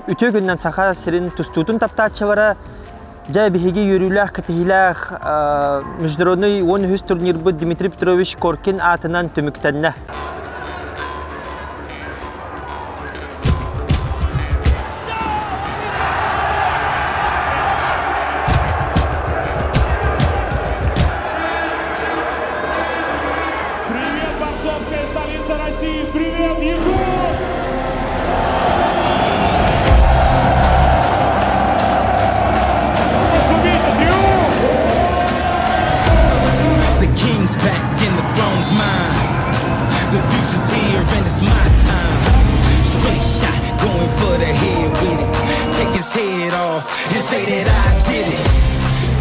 Ütü günden sağa sirin tustutun taptaçıvara ja bihigi yürüyülək kıtihilək Международный 10 турнир bu Dmitri Petrovich Korkin atından tümüktenne. Привет, борцовская столица России! Привет, Якутск! Пошумите, Дрюк! The king's back and the throne's mine. The future's here and it's my time. Straight shot, going for the head with it. Take his head off and say that I did it.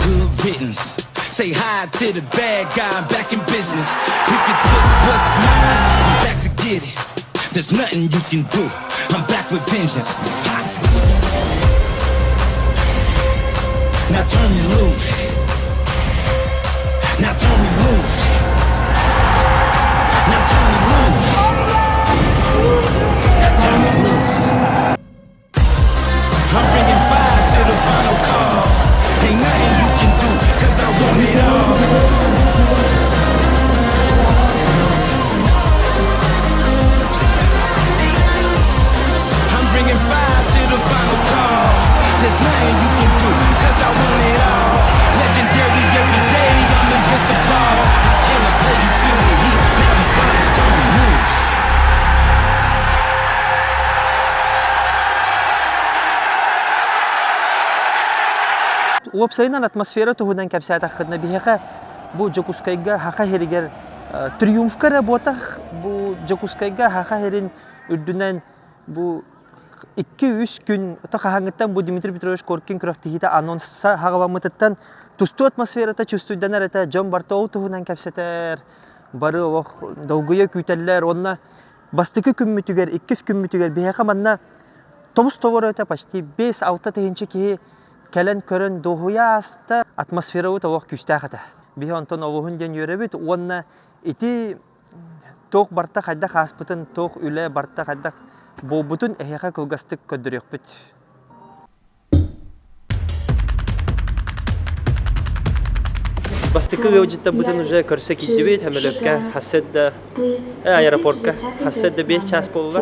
Good riddance. Say hi to the bad guy, I'm back in business. If you took what's mine, I'm back to get it. There's nothing you can do, I'm back with vengeance. Ha. Now turn me loose. Now turn me loose. Now turn me loose. Now turn me loose. I'm bringing fire to the final call. Ain't nothing you can do, cause I want it all. I'm bringing fire to the final call. There's nothing you can do, cause I want it all. Legendary every day, I'm invincible. I cannot play, you feel the heat, now it's time to turn me loose. Уопсайнан атмосфера тугудан кепсят ахыдна бихеха бу Жокускайга хака херигер триумфка работа бу Жокускайга хака херин үрдүнен бу 2-3 күн тахаңыттан бу Дмитрий Петрович Коркин крафтихита анонса хагабамытыттан тусту атмосферата чувствуйданар это Джон Бартоу тугудан кепсетер бары ох долгуя күтеллер онна бастыкы күммүтүгер 2 күммүтүгер бихеха манна тобус тобор это почти 5-6 тегенче ки Кэлен көрөн дохуя аста атмосфера у того күстәхәтә. Би онтон овуһун ден йөребит, онна ити ток барта хадда хаспытын ток үле барта хадда бобутун эхәхә кылгастык көдөрөк бит. Бастыкы гәүҗиттә бутын уже көрсә китте бит, һәмәләккә хәсәддә аэропортка хәсәддә 5 час булды.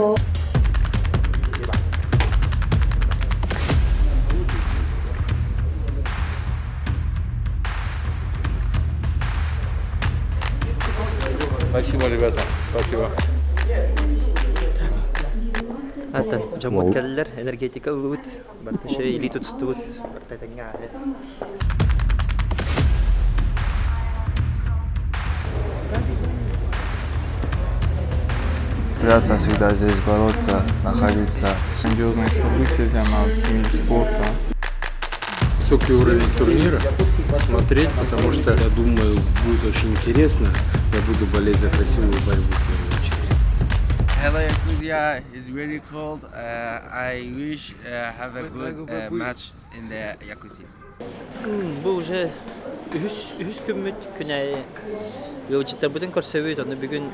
Спасибо, ребята. Спасибо. Аттан жамот келлер, энергетика ут, барта шей или tutustut, барта таңгалы. Приятно всегда здесь бороться, находиться. Грандиозные события для нас в мире спорта. Высокий уровень турнира смотреть, потому что, я думаю, будет очень интересно. Я буду болеть за красивую борьбу в первую очередь. Hello Yakuza, it's very cold. I wish have a good match in the Yakuza. Бу уже үс күммүт күнәй гәүҗиттә бутын көрсәбит, аны бүген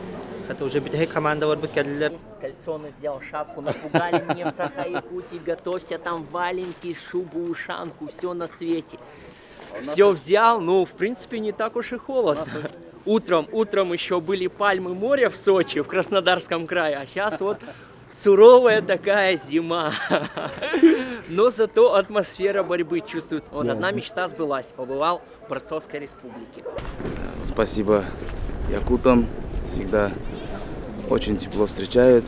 хәтта уже бит команда бар бит келлер. Кальсоны взял, шапку напугали мне в Саха-Якутии, готовься, там валенки, шубу, ушанку, все на свете. Все взял, ну, в принципе, не так уж и холодно. Утром еще были пальмы моря в Сочи, в Краснодарском крае, а сейчас вот суровая такая зима. Но зато атмосфера борьбы чувствуется. Вот одна мечта сбылась, побывал в Борцовской республике. Спасибо якутам, всегда очень тепло встречают,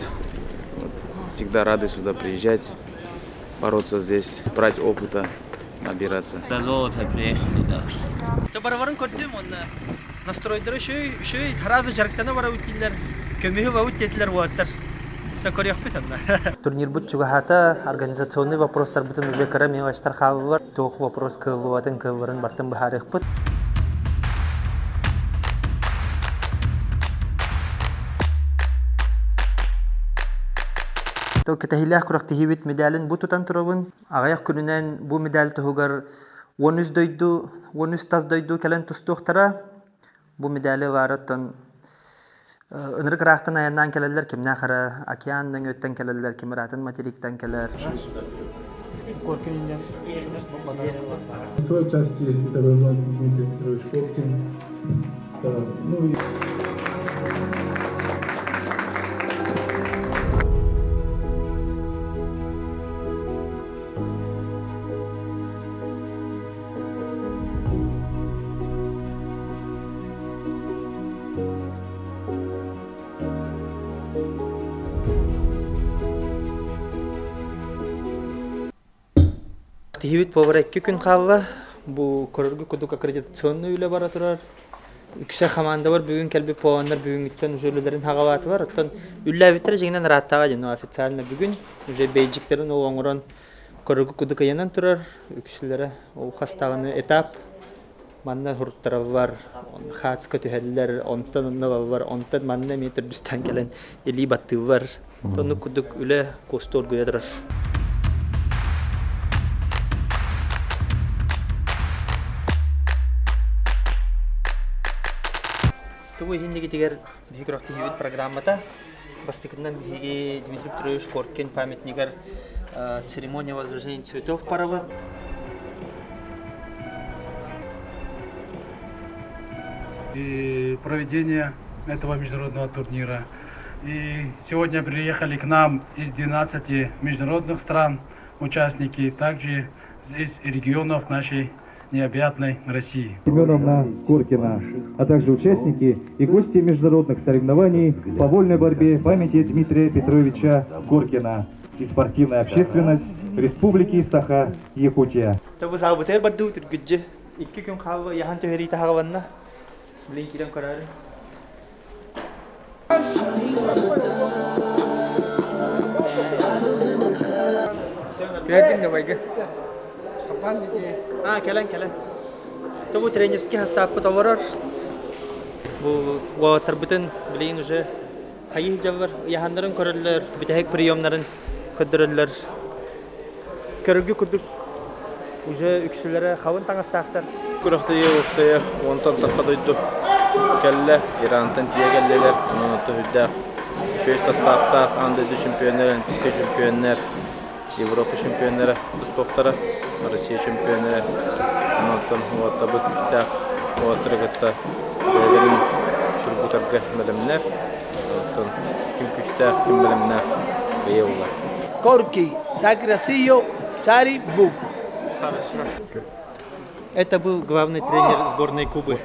вот, всегда рады сюда приезжать, бороться здесь, брать опыта, набираться. За золото приехали, да. То барварын көрдүм, онна настройдары шөй харазы жарыктана бара үтилер, көмөһү ва үттетлер ваттар. Та көрөк бит анна. Турнир бут чугахата организационный вопростар бутун уже карами ваштар хавар, тох вопрос кылватын кылварын бартын бахарык бут. То кетахилах курактихибит медалин бутутан турабын, агаяк күнүнен бу медаль тугар 13 дойду, 13 таз дойду келен тустуктара бу медали вараттан ынырык рахтан аяннан келелер кимнахара океандан өттен келелер кимиратын материктен келер. В своей части изображен Дмитрий Петрович Коркин. Да, ну и Тихибит повар 2 күн қалва. Бу көрөргө кудук аккредитационный үйле бара турар. Үксе команда бар, бүгүн келби поондар бүгүнгүттөн жүлөлөрүн хагабаты бар. Оттон үлләбиттер жеңнен раттага жана официально бүгүн уже бейджиктерин ол оңорон көрөргө кудук аянан турар. Үксүлөрө ол хастаганы этап манна хурттары бар, хатска төһәлләр, онтан онна бар, онтан манна метр дүстән келен эли батты бар. Тону кудук үле костор гыядрар. Туу хиннеги тигер бигрохти хибит программата бастыкынан биги Дмитрий Петрович Коркин памятнигер церемония возложения цветов парова. и проведение этого международного турнира. И сегодня приехали к нам из 12 международных стран участники, также из регионов нашей необъятной России. Семеновна Коркина, а также участники и гости международных соревнований по вольной борьбе памяти Дмитрия Петровича Коркина и спортивная общественность Республики Саха-Якутия. Келен. Тобу тренерский хастап потоварар. Бу ватар бутын билин уже кайы жавар яхандарын көрөллөр, битек приемнарын көдөрөллөр. Көргү күдүк уже үксүлөрө хавын таңастактар. Күрөхтө юксая, онтан тахадойду. Келле, Ирантан тиегеллер, оноту хүддә. Шөй составта анда чемпионнар, Олимпийский чемпионнар, Европа чемпионнары, Тустоктары, Россия чемпионнары. Онотан вот абы күстә, отрыгытта. Берин шурбутарга мәлемнәр. Онотан ким күстә, ким мәлемнәр. Бейулла. Корки, Сакрасио, Цари Бук. Это был главный тренер сборной Кубы.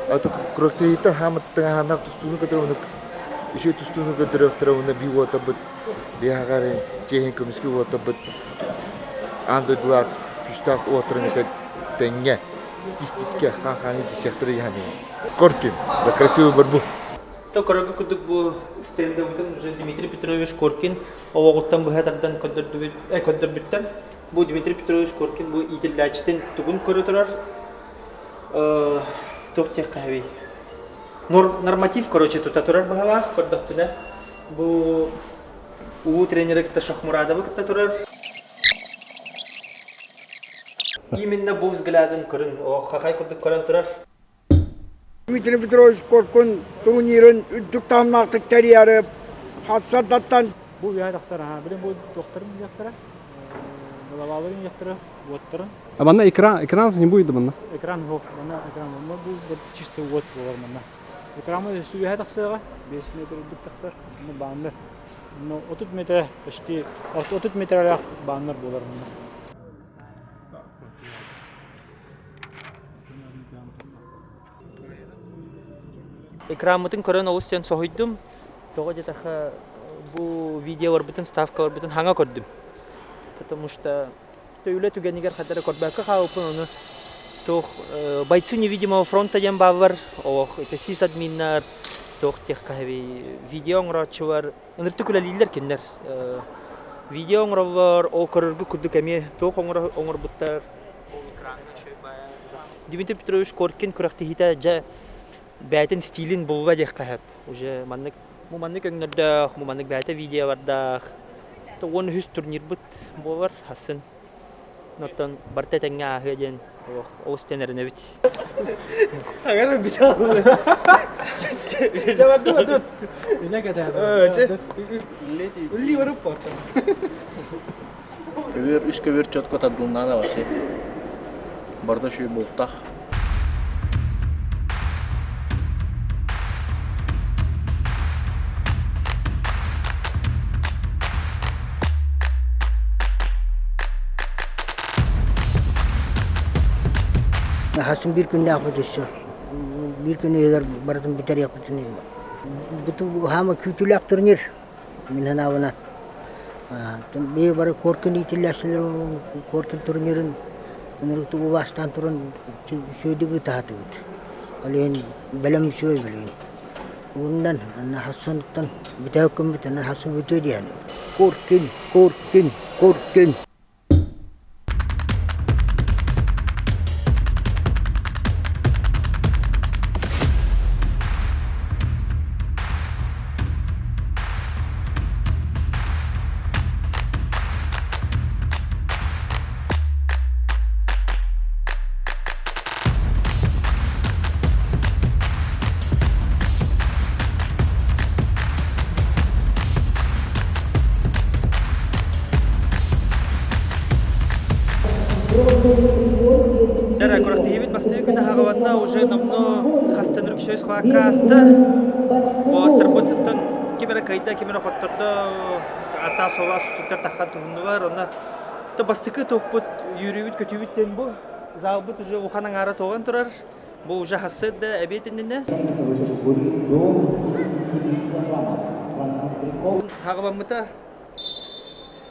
А то крохтеита хаматтага ханак тустууну кадровна еще тустууну кадровна бивота бит биагаре чехин комиски вота бит андодлар күстак отрынга тенге тистиске хахани дисектор яни Коркин за красивую борьбу. То корога кудук бу стендабытын уже Дмитрий Петрович Коркин овогуттан бу хатардан көддөрбүттер. Бу Дмитрий Петрович Коркин бу итиллячтен тугун көрө турар. Топтех кави. Норматив, короче, тут турар бахава, көрдөкпүнө. Бу у тренери кытта Шахмурадова кытта турар. Именно бу взглядын көрүн, хахай кудук көрөн турар. Дмитрий Петрович Коркин турнирин үздүк тамактык терьяры хасадаттан. Bu bir ayaklar ha, bilin bu doktorun ayakları, balabaların ayakları, votların. А манна экранов не будет манна. Экран yok, manna ekran var. Bu çiste vot var manna. Ekranı suya taksağa 5 metre dik taksa, bu banner. No 30 metre, işte 30 metrelik banner bolar manna. Экрамытын көрөн оустен сохойдум. Тога жетаха бу видео бар бүтүн ставка бар бүтүн ханга көрдүм. Потому что төйлө түгенигер хатары көрбөккө хаупун ону тох бойцы невидимого фронта дем бавар, ох это сисадминнар, тох тех кави видео оңрочу бар. Ынырты күлөлүлөр киндер. Видео оңровор, о көрөргө күдүк эми тох оңор буттар. Экранга шөйбая. Дмитрий Петрович Коркин күрөктө хите жа бәйтен стилин булва дек кахап. Уже маннык өңнөрдө, маннык бәйте видео бардак. То он хүс турнир бут болар хасын. Ноттон барта теңге ахыден оустенерне бит. Агар битал. Жабарду. Үне кете. Улли барып бата. Köbür, üç köbür çötkö tadılından da var ki. Barda şu bultak. Hasım bir gün ne yapacağız? Bir gün eğer bardan biter yapacağız. Bu hama kütülük turnir. Minhan avana. Bir bara korkun itilaslar korkun turnirin. Menurut bu vastan turun şöyle tahtı. Oleh belum şöyle bilin. Bundan Hasan'tan biter hükümetten Hasan biter dia. Korkun. Дара коррективит бастыгы күнә хагаванна уже намно хастанырк шөйс хвакаста. Вот работаттан кимера кайда кимера хотторда ата сова суттар тахан тугуну бар. Онда то бастыгы тохпут юрювит көтүбиттен бу. Забыт уже уханың ара тоган турар. Бу уже хасыд да әбетинне.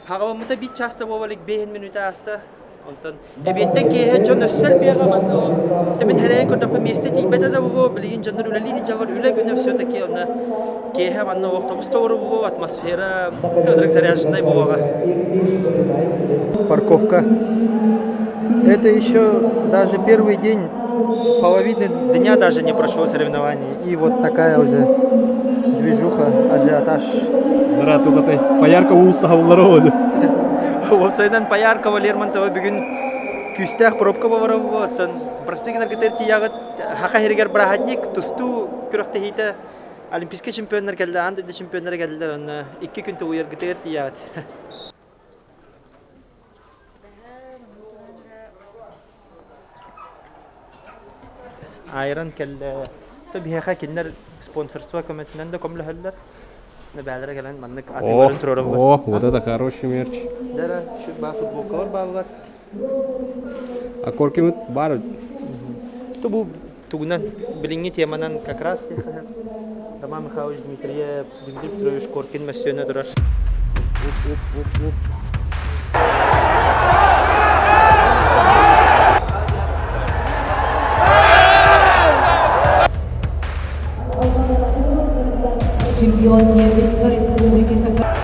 Хагавамыта бит часто бовалык 5 минута аста. Ondan ebetten ki John össel bir zaman o temin herhangi bir defa mestetik bedede bu bilgin canlar üleli hicavar üle günü söteki ona ki hemen o otobüs doğru bu atmosfera kadar заряженная bu. Парковка. Это еще даже первый день, половины дня даже не прошло соревнований. И вот такая уже движуха, ажиотаж. Нарату катай. Поярка улса хавлароды. Олсайдан Паяркова Лермонтова бүгін күстәк пробка бавара вот. Простыгынар гетерти ягыт хака хергер брахатник тусту күрәхтә хите олимпийский чемпионнар келди, анда чемпионнар келдилер. Аны 2 күн туйыр гетерти ягыт. Айран келди. Таби хака киндер спонсорство комитетинен де комлахаллар. Набәләре гелән маннык атыларын турыры бар. О, вот это хороший мерч. Дара, şu футболкалар бар. А коркимит бар. То бу тугунан билинги теманан как раз Тамам Михайлович Дмитрий Петрович Коркин мәсьене дурар. Чемпион Первенства Республики Саха.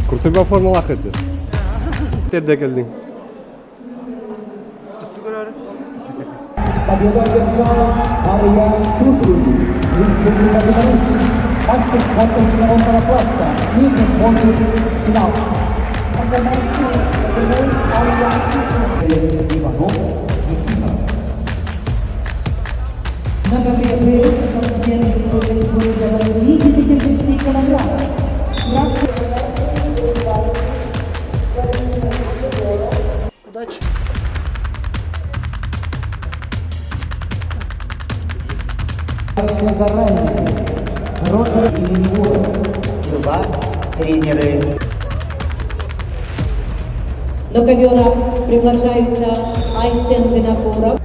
Крутой был формулах это. Терде geldin. Победу одержала Ария Чутрин, Республика Беларусь, мастер спорта международного класса и выходит в финал. Многоприятный спортсмен Республики Беларусь, 56 килограммов. Удачи! Ротор и Егор, два тренеры. До ковера приглашаются Айсен Винокуров.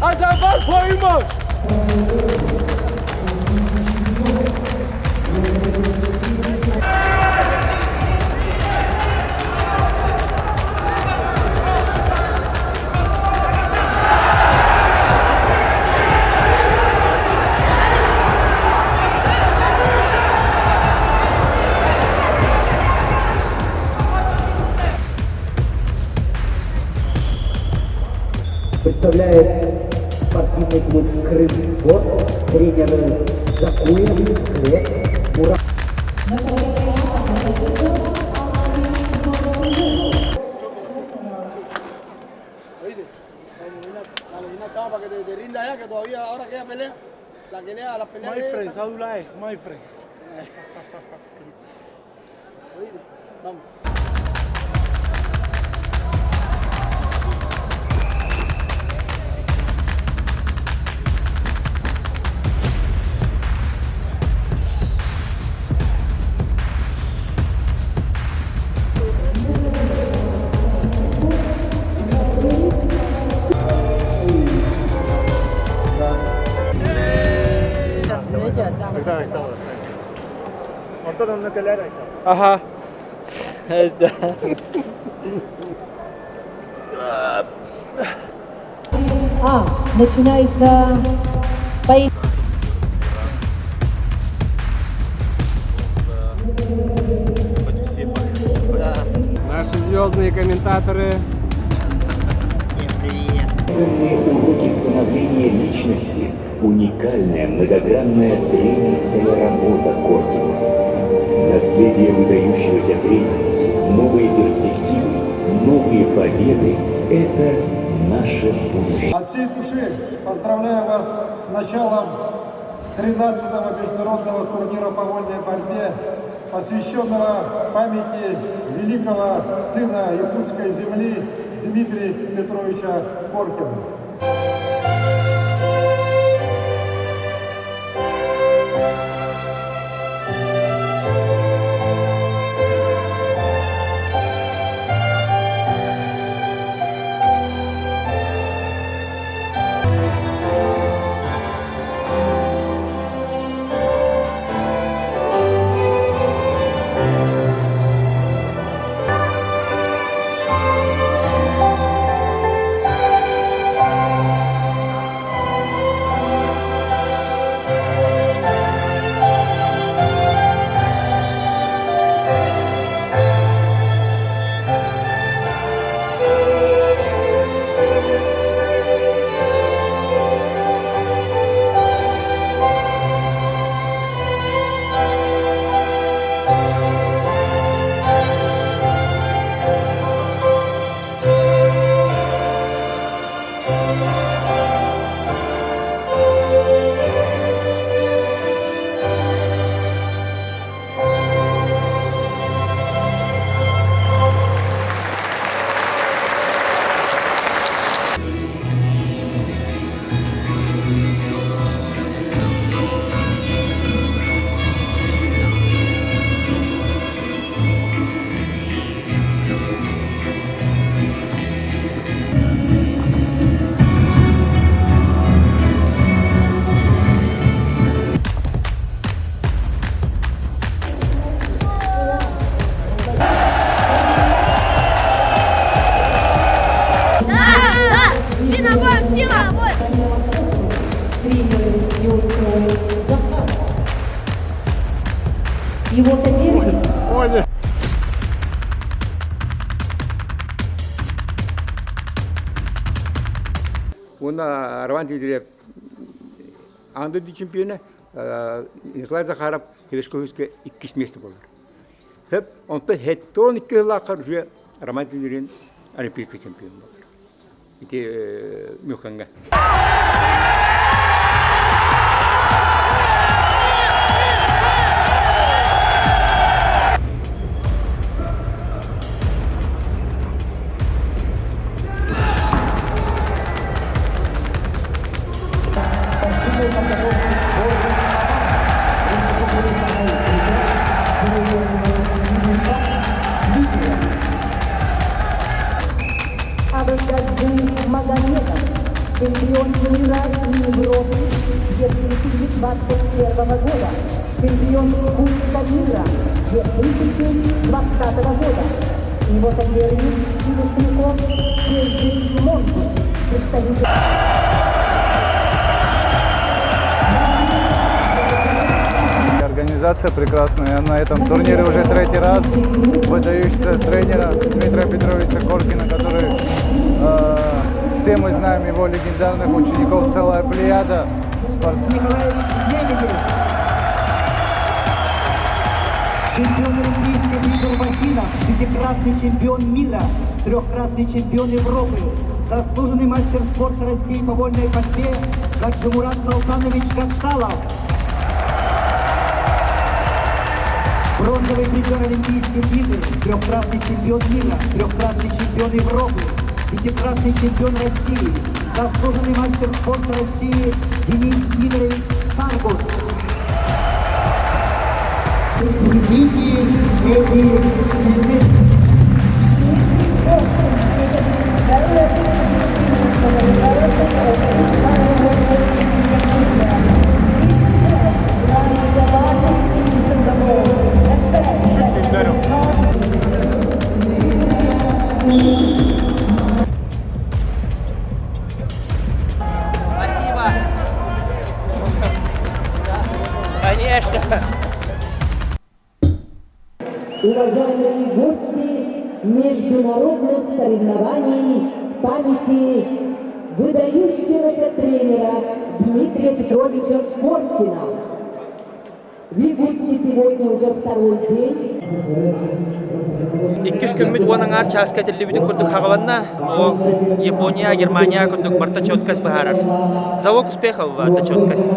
Az evvel koymuş. Представляет спортивный клуб «Крымспорт», тренеры Закуев, Клек, Мурат. My friends, how do you like? My friends. Ага. Да. Начинается поединок. Наши звездные комментаторы. Ценные уроки становления личности. Уникальная многогранная тренерская работа Коркина. Наследие выдающегося тренера, новые перспективы, новые победы – это наше будущее. От всей души поздравляю вас с началом 13-го международного турнира по вольной борьбе, посвященного памяти великого сына якутской земли Дмитрия Петровича Коркина. Его соперник. Она Рван Андоди чемпионы Николай Захаров Хевешковский 2 место болар. Хеп онта хеттон 2 лакар уже Роман Тилерин олимпийский чемпион болар. Ити Мюханга. Абасгаджи Магомедов чемпион мира и Европы 2021 года, чемпион Кубка мира 2020 года. Его соперник Тимур Трюков, Ежи Монтуш, представитель... Организация прекрасная. На этом турнире уже третий раз выдающийся тренера Дмитрия Петровича Коркина, который все мы знаем его легендарных учеников, целая плеяда спортсменов. Николаевич Лебедев. Чемпион Олимпийских игр в Афинах, пятикратный чемпион мира, трехкратный чемпион Европы, заслуженный мастер спорта России по вольной борьбе Гаджимурат Салтанович Гатсалов. Бронзовый призер Олимпийских игр, трехкратный чемпион мира, трехкратный чемпион Европы, пятикратный чемпион России, заслуженный мастер спорта России Денис Игоревич Царгуш. Великие эти цветы. Спасибо. Конечно. Уважаемые гости международных соревнований памяти выдающегося тренера Дмитрия Петровича Коркина. В Якутске сегодня уже второй день. 2 күнмит уанаңар чааска телевиден күрдік хағаванна, Япония, Германия күрдік бар тачоткаст бахарар. Залог успехов в тачоткаст.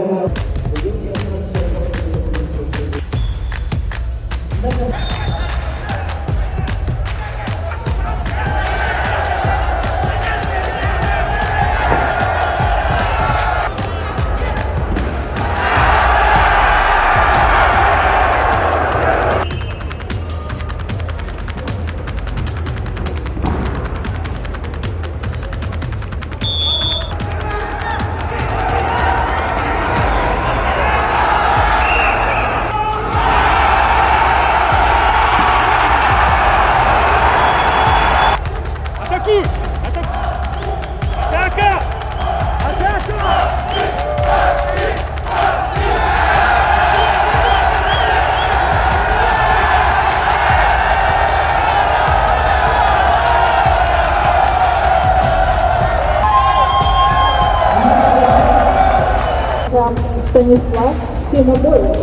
Станислав Сенобоев.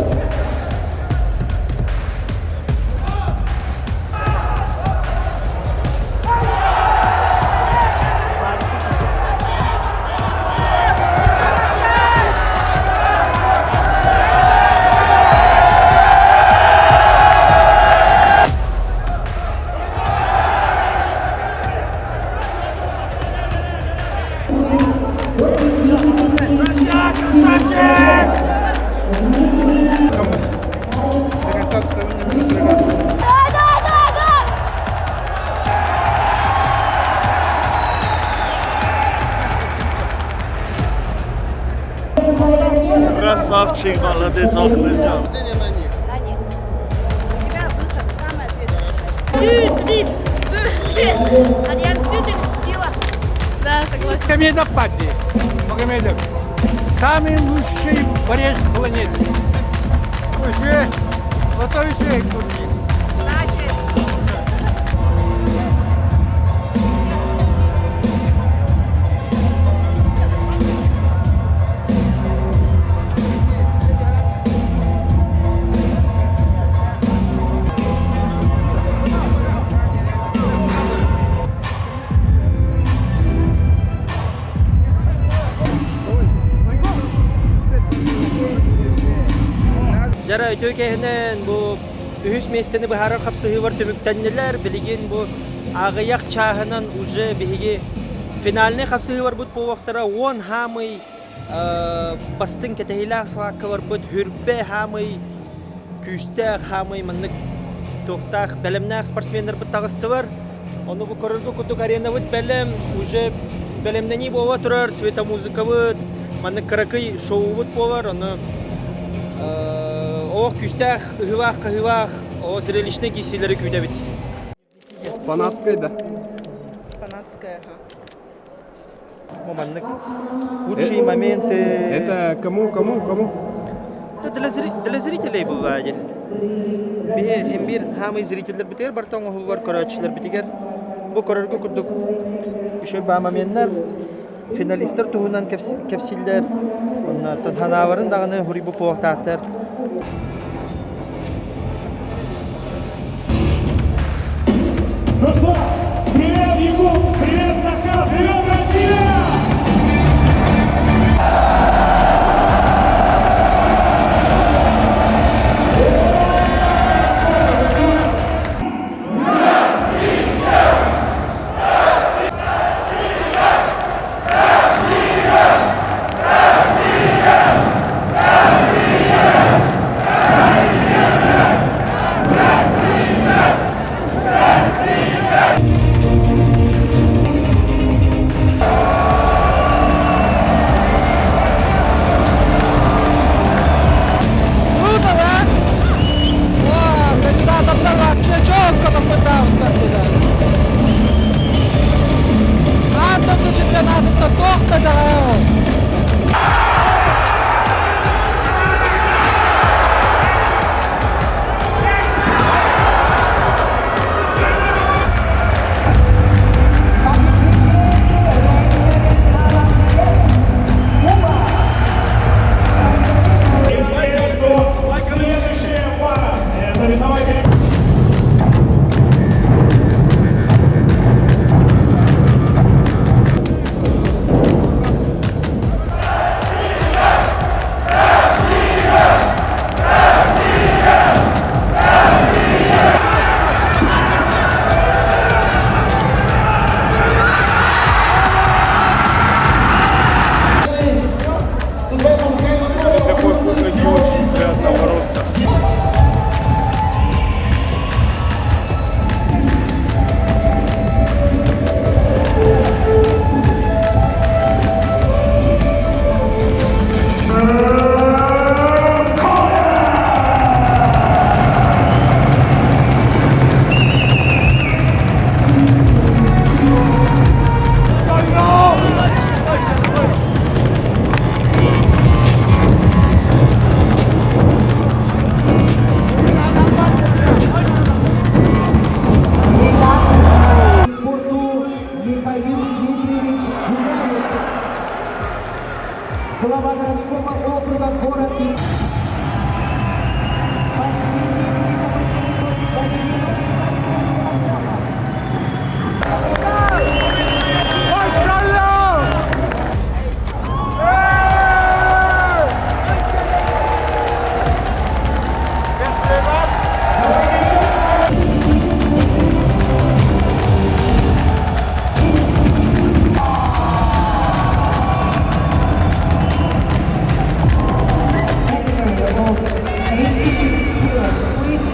Красавчик, молодец, Ахмеджан. Да, согласен. Магомедов падли. Магомедов. Самый лучший борец планеты. Уже готовится к турниру. Жара өтөкеһинен бу үһүс местени бахара капсыгы бар төмүктәннеләр билеген бу агыяк чаһынан уже биһиги финальный капсыгы бар бут бу вактара 10 хамый бастын кетеһиләр свакка бар бут хүрбе хамый күстә хамый маннык токтах белемнәр спортсменнар бут тагысты бар. Оны бу корырды кутук арена бут белем уже белемнени бова турар, светомузыковыт, маны каракый шоувыт болар, аны о күстах, ыгывах, о зрелищный киселері күйді бит. Фанатская, да? Фанатская, Маннык лучшие моменты. Это кому? Это для зрителей бывает. Бир хамы зрителер битер, бартон огулар карачылар битигер. Бу карарга курдук. Еще ба моменттер финалисттер туһунан кепсиллер. Онна танханаварын даганы хурибу поактар. Ну что, привет, Якут, привет, Захар, привет, Россия! Глава городского округа город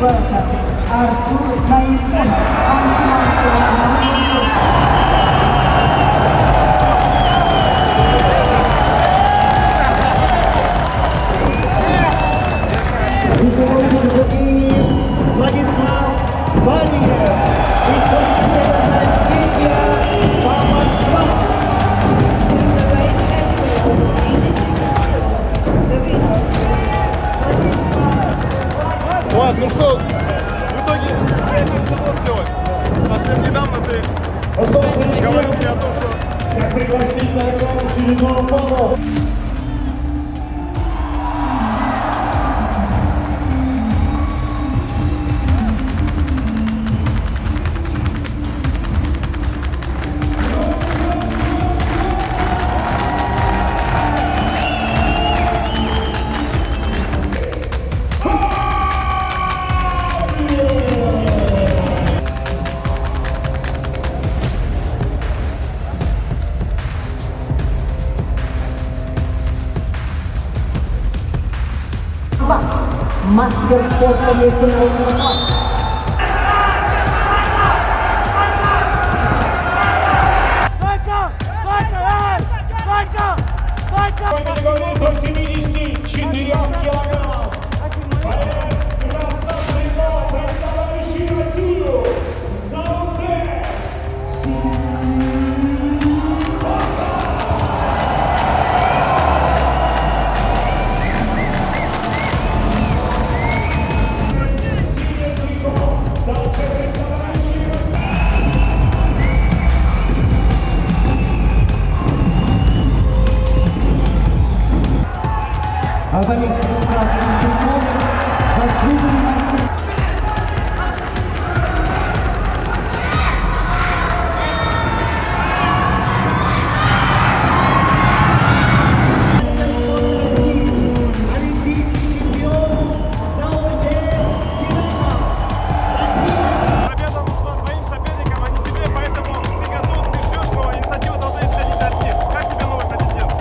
welcome Artur Naipun, Владислав Валиев, Республика Северная Осетия, Влад, ну что, в итоге это удалось сделать. Совсем недавно ты говорил мне о том, что как пригласить на рекламу очередного пола. мастер спорта международного класса. Стойка! Стойка! До 74 килограмм. Представляющий Россию, Заудэ. А борец с красным триком заслуженный мастер. Победа нужна твоим соперникам, а не тебе, поэтому ты готов, ты ждешь, но инициатива должна исходить от них. Как тебе новый президент?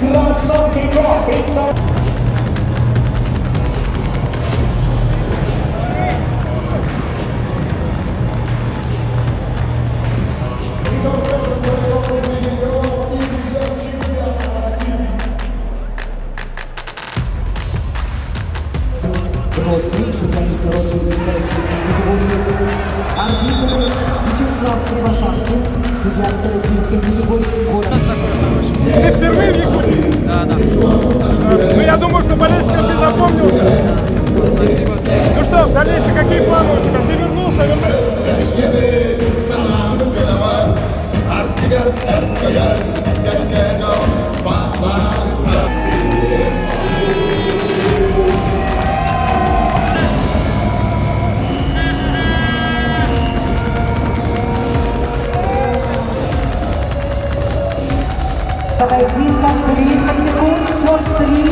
Красным триком представляющий. Взрослый, судья международной российской категории. Арбитр Вячеслав Кривошапкин, судья всероссийской категории города. Ты впервые в Якутии? Да. Ну, я думаю, что болельщикам ты запомнился. Ну что, дальнейшие какие планы у тебя? Ты вернулся? Поединка 30 секунд, счет 3-1.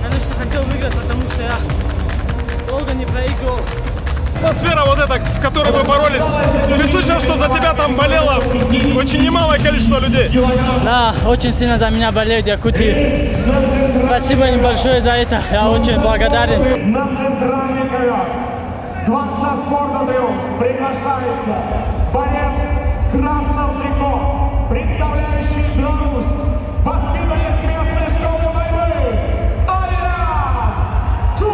Конечно, хотел выиграть, потому что я долго не проигрывал. Атмосфера вот эта, в которой мы боролись. Ты слышал, что за тебя там болело очень немалое количество людей? Да, очень сильно за меня болеют Якутии. Спасибо им большое за это. Я очень благодарен. На центральный ковер Дворца спорта «Триумф» приглашается борец в красном трико, представляющий Беларусь, воспитанник местной школы борьбы Ариан Чур!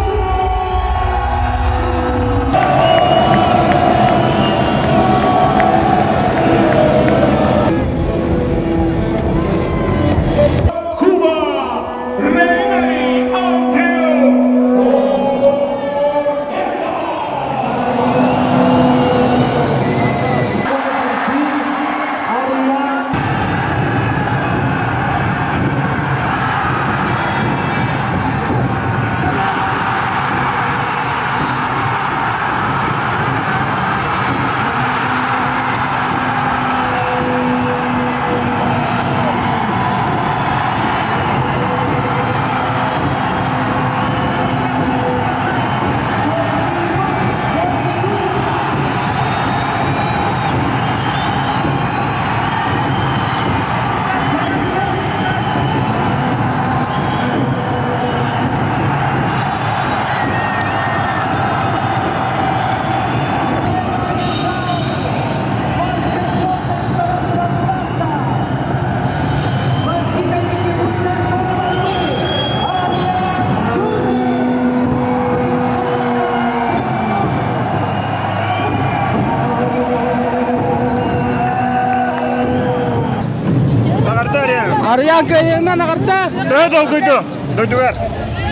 Арьянка еңнен ағырда. Дөд ол көйді. Дөдігер.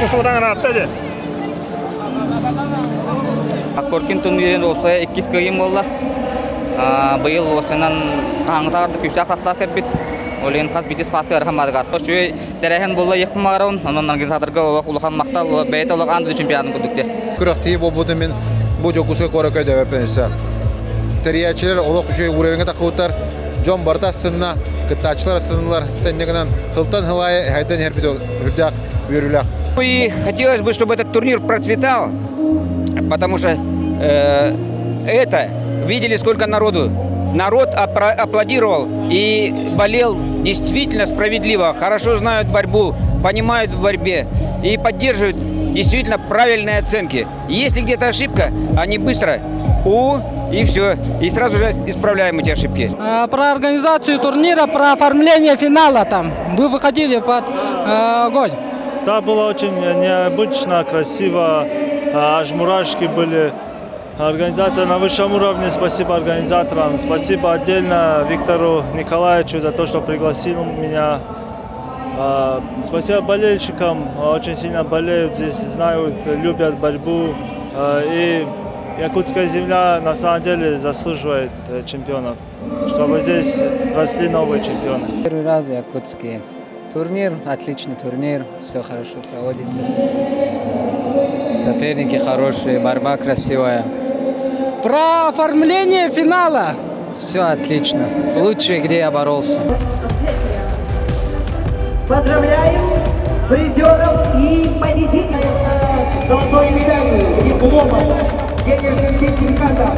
Мұстудан ғана ді. Коркин турнирин болса 2 кыйым болла. Быйыл осынан аңтарды күштә состав кепбит. Олен хас битис паткар хамадгас. Чөй терехен болла якмарон, анан организаторга улахан мактал бейт олак анды чемпионатын күдүктө. Күрәхти болбуды мен бу жокуска коракай деп пенса. Териячлар олак чөй уревеңе такуттар. Жон бартасына кытачлар сынлар. Тендегенен хылтан хылай хайдан хербит үрдәк бирүләк. И хотелось бы, чтобы этот турнир процветал, потому что это видели сколько народу. Народ аплодировал и болел действительно справедливо, хорошо знают борьбу, понимают в борьбе и поддерживают действительно правильные оценки. Если где-то ошибка, они быстро и все, и сразу же исправляем эти ошибки. Про организацию турнира, про оформление финала там. Вы выходили под огонь. Да, было очень необычно, красиво, аж мурашки были. Организация на высшем уровне, спасибо организаторам, спасибо отдельно Виктору Николаевичу за то, что пригласил меня. Спасибо болельщикам, очень сильно болеют здесь, знают, любят борьбу. И якутская земля на самом деле заслуживает чемпионов, чтобы здесь росли новые чемпионы. Первый раз якутский турнир, отличный турнир, все хорошо проводится. Соперники хорошие, борьба красивая. Про оформление финала. Все отлично. Лучше, где я боролся. Поздравляем призеров и победителей. Золотой медалью, дипломом, денежным сертификатом.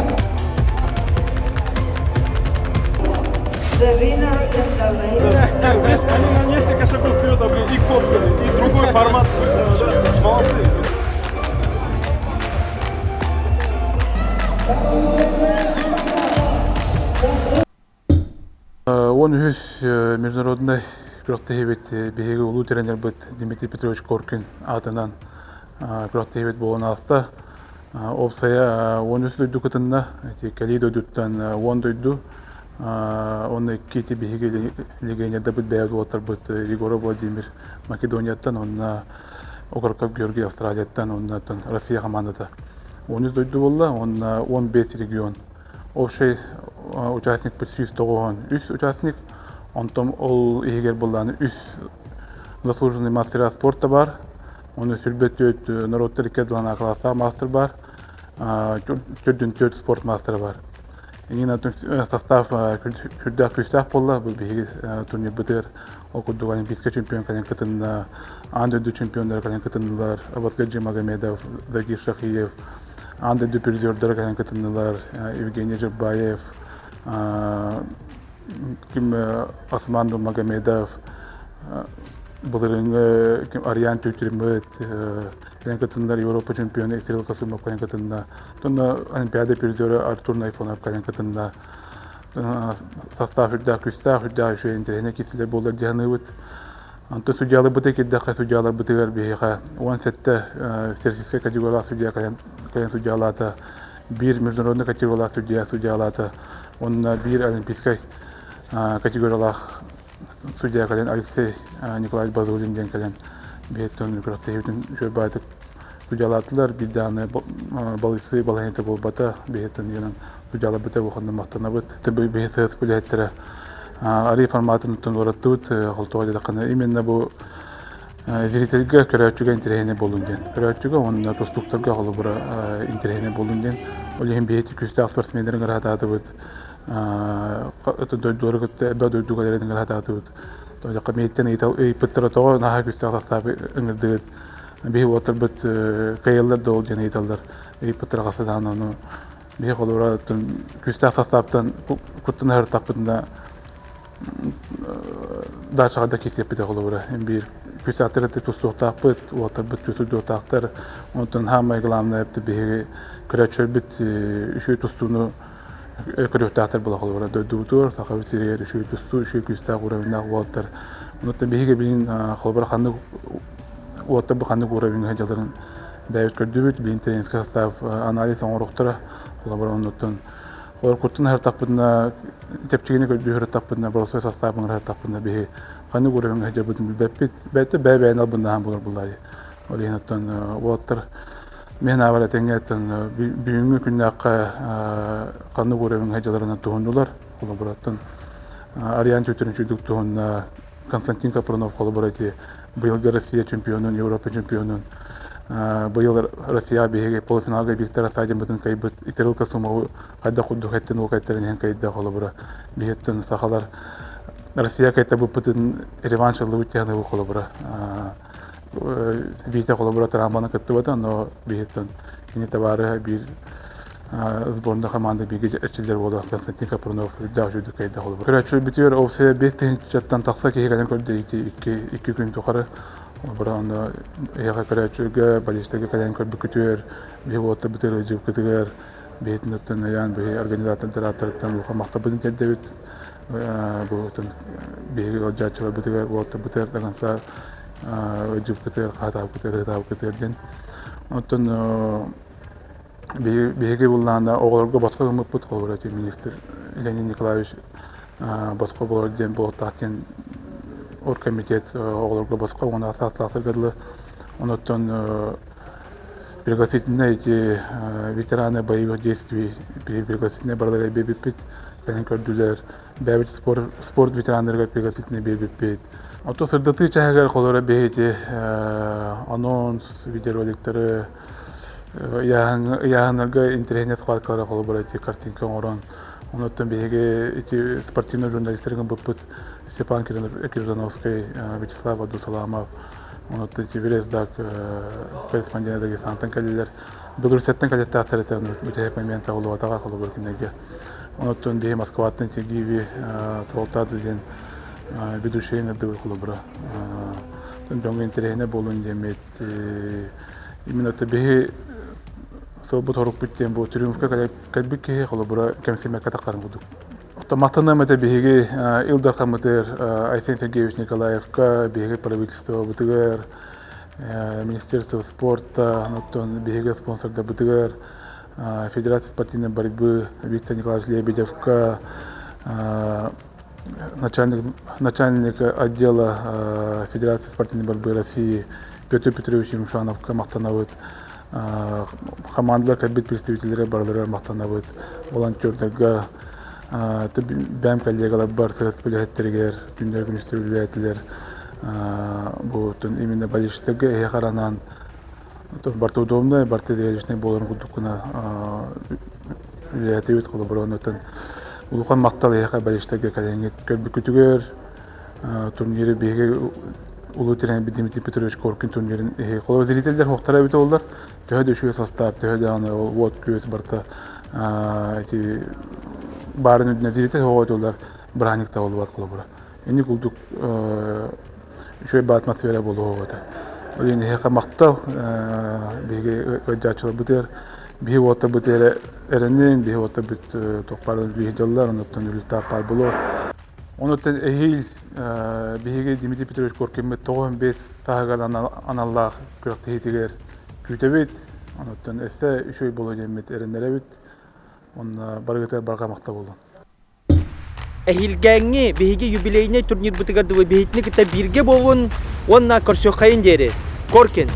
Здесь они на несколько шагов вперед, и копкали, и другой формат. Молодцы. Он международный проективит беги улуу тренер бит Дмитрий Петрович Коркин атынан проективит болон аста. Опсая он үсүдү кытынна калидо дуттан он дойду. Он кити беги легенда бит бег отыр бит Егор Владимир Македонияттан, он Окарков Георгий Австралияттан, он Россия командада. Он дойду болла, он 15 регион. Общий участник почти 100 участник. Он там ол егер болланы заслуженный мастера спорта бар. Он сүрбөт народтар кедалана класса мастер бар. Төрдүн спорт мастер бар. Инина состав күрдә күстәк болла. Бу турнир битер. Окуду олимпийский чемпион кален кытында, андыды чемпиондар кален кытындылар. Абатгаджи Магомедов, Закир Шахиев, андыды призердар кален кытындылар. Евгений Жабаев, Осман Магомедов, Булырыңы Ариан Тютирмет, кален кытындылар Европа чемпионы Кирилл Касымов кален кытында. Тонна олимпиада призеры Артур Найфонов кален кытында. Состав үрдә күстә үрдә шуй интернет кисле булды дияныйбыт. Анты судьялар бите кидә судьялар битегәр бихә. 17 сертификат категория судья кален судьялата, бир международный категория судьялата, он бир олимпийский категория судья кален Алексей Николаевич Базулин ден кален бетон проективен шуй байтык судьялатлар биданы балысы балайты булбата бетон янан судьялар бите буханны мактанабыт тб бесес пулеттер ари форматын тонораттут холтода дакына именно бу зрительге көрөчүгө интерене болунден көрөчүгө онун тустуктарга холбура интерене болунден олем бети күстө спортсмендерин гарататыбыт дойдоргутта дойдугалерин гарататыбыт тода комитеттен ыйпыттыра того наха күстө состабы ыңырдыгыт бии отурбут кыйылдар дол жана ыйталдар ыйпыттыра касадан ону бии холбура күстө составтан куттун хартапында дачага да кесеп бите холбура бир күстө тустуктапыт отурбут күстүдүктактар онтон хамай главное бии көрөчөр бит үшү тустууну көрөктактар була холбура дойдутур такабытыр үшү тусту үшү күстө уровенда болтор онтон биге бин холбура ханды отта бу ханды уровенге жаларын дайыт көрдүбүт бин тренинг состав анализ оңоруктура холбура онтон Куртун хартапына тепчигини көрдүр тапына болсо составын хартапына бии Kanı uğrayın hacı budun bilbepit. Belki bäbäň albından bolar bulay. Olynaton water men awala tengetten büyüngü künnäkkä kanı uğrayın hacılaryna tuğundular. Kolaboratton Arian Tütürünçülük tuğunna Konstantin Kapronov kolaborati. Быйыл Россия чемпионун, Европа чемпионун. Быйыл Россия беге полуфиналга биктер стадион бутун кайбыт итерилка сумау кайда кудду хеттен окайтерин кайда колобура. Бехеттен сахалар Россия кайта бупутун реванш алуу тягы колобура. Бите колобура тараманы кыттыбата, но бехеттен кини табары бир сборная команда беге эчилер болду. Константин Капронов дажуду кайда колобура. Көрөчү битер опсе 5 чаттан такса кегенен көрдү 2 күн тохары. Бураны яга көрөчүгө балистеге кайдан көрдү күтөр. Бевотта битер өжүп күтөгөр. Бетинеттен ян бе организаторлар тараптан мактап бутун тедебит. Бутун беге жачылар битер вотта битер даганса өжүп күтөр, катап күтөрден. Оттон беге булланда оголорго башка мыппут колбурат министр Леонид Николаевич башка болор ден болтатын оргкомитет оголорго башка оны ассоциациялы оноттон пригласительные эти ветераны боевых действий пригласительные барлары бебипит кenen көрдүлөр бәбит спорт ветерандарга пригласительные бебипит ото сырдаты чагар колора бети анонс видеороликтери яңага интернет калкалары колборати картинка орон оноттон беге эти спортивный журналисттерге бупут Степан Киржановский, Вячеслав Абдусаламов, оноттон эти Верездак корреспонденттеги сантан калилер Белорусеттен калетте аттарытын бүтек момент агылуатага колборкинеге оноттон беги Москваттын тегиви толтады ден ведущийне дыбы колбора жоңго интернет болун демет именно беги Собут хорук биттен бу Триумфка калбикке холобура кемсеме катакарын буду. Автоматына мете беге Илдар Хаматер, Айсен Сергеевич Николаевка, беге правительство бутыгар, Министерство спорта, нотон беге спонсор да бутыгар, Федерация спортивной борьбы Виктор Николаевич Лебедевка, начальник отдела Федерации спортивной борьбы России Петр Петрович Мушановка мактанабыт. Командалар кәбит представительләре барлары мактанабыт. Волонтерларга бәм коллегалар бар тәртиптәгеләр, күндәр күнестергәләр. Бу тон именно балиштәге яхаранан барты удобно, барты дәрежәсенә булган гудукна ләтәвит кылып барганнан улухан мактал яха балиштәге кәләнгә көтүгөр турниры беге Улуу терен Дмитрий Петрович Коркин турнирин коло зрительдер хоктара бит олдар. Төһөдө шуй состав, төһөдө аны вот көз барта эти барын үдүнө зритель хоотулар браникта болуп аткылы. Эни кулдук шуй ба атмосфера болуп ата. Ол эни хека мактал биге өдачылы бутер, биги ота бутер эренен, биги ота бит токпарын видеолар, оноттон результат бар боло. Оноттон эхил биге Дмитрий Петрович Коркин 95 таган аналлах көрөктөгөр күтөбөт. Оноттон эсте үшөй боло демет эренеребит. Онна баргыта барга макта болду. Эхилгәңне биге юбилейне турнир бутыгарды бехитне кита бирге болгон онна көрсөкайын дере. Коркин